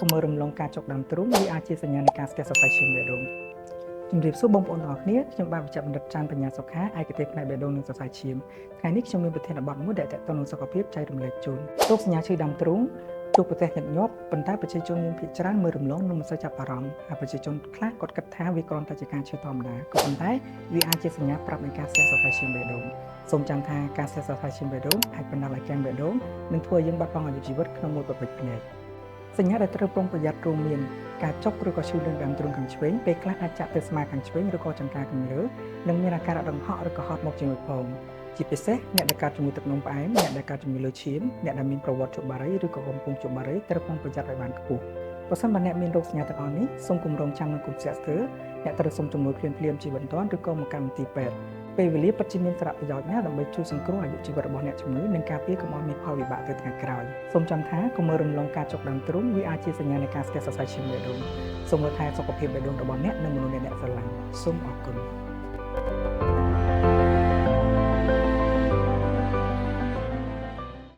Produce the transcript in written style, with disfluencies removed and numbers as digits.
កុំមើលរំលងការចុកដើមទ្រូងវាអាចជាសញ្ញានៃការស្ទះសរសៃឈាមបេះដូងជំរាបសួរបងប្អូនទាំងអស់គ្នាខ្ញុំបាទវិជ្ជបណ្ឌិតច័ន្ទបញ្ញាសុខាឯកទេសផ្នែកបេះដូងនិងសរសៃឈាមថ្ងៃនេះខ្ញុំមានប្រធានបទមួយដែលទាក់ទងនឹងសុខភាពចែករំលែកជូនរោគសញ្ញាឈឺដើមទ្រូងជួបប្រទះញឹកញាប់ប៉ុន្តែប្រជាជនមានភាគច្រើនមើលរំលងនិងមិនសូវចាប់អារម្មណ៍ហើយប្រជាជនខ្លះគាត់គិតថាវាគ្រាន់តែជាការឈឺធម្មតាក៏ប៉ុន្តែវាអាចជាសញ្ញាប្រាប់នៃការស្ទះសរសៃឈាមបេះដូងសូមចាំថាការស្ទះសរសៃឈាមបេះដូងអាចបណ្ដាលឲ្យកាំងបេះដូងនិងធ្វើឲ្យយើងបាត់បង់អាយុជីវិតក្នុងមួយប្រភេទភ្នែកសញ្ញាដែលត្រូវប្រុងប្រយ័ត្នរួមមានការចុកឬក៏ឈឺលើដើមទ្រូងខាងឆ្វេងពេលខ្លះអាចចាក់ទៅស្មាខាងឆ្វេងឬក៏ចង្កាខាងលើនិងមានអាការៈដង្ហក់ឬក៏ហត់មកជាមួយផងជាពិសេសអ្នកដែលកើតជំងឺទឹកនោមផ្អែមអ្នកដែលកើតជំងឺលើឈាមអ្នកដែលមានប្រវត្តិជក់បារីឬក៏កំពុងជក់បារីត្រូវប្រុងប្រយ័ត្នឲ្យបានខ្ពស់បើសិនបើអ្នកមានរោគសញ្ញាទាំងអស់នេះសូមគម្រោងចាំនឹងគុំស្ទាក់ស្ទើរអ្នកត្រូវសុំជំនួយភ្លាមៗជាបន្ទាន់ឬក៏មកកម្មវិធីពេទ្យពេលវេលាពិតជាមានសារៈប្រយោជន៍ណាស់ដើម្បីជួយសង្គ្រោះអាយុជីវិតរបស់អ្នកជំងឺនិងការពារកុំឲ្យមានផលវិបាកទៅថ្ងៃក្រោយសូមចាំថាកុំមើលរំលងការចុកដើមទ្រូងវាអាចជាសញ្ញានៃការស្ទះសរសៃឈាមបេះដូងសូមមើលថែសុខភាពបេះដូងរបស់អ្នកនិងមនុស្សអ្នកស្រឡាញ់សូមអរគុណ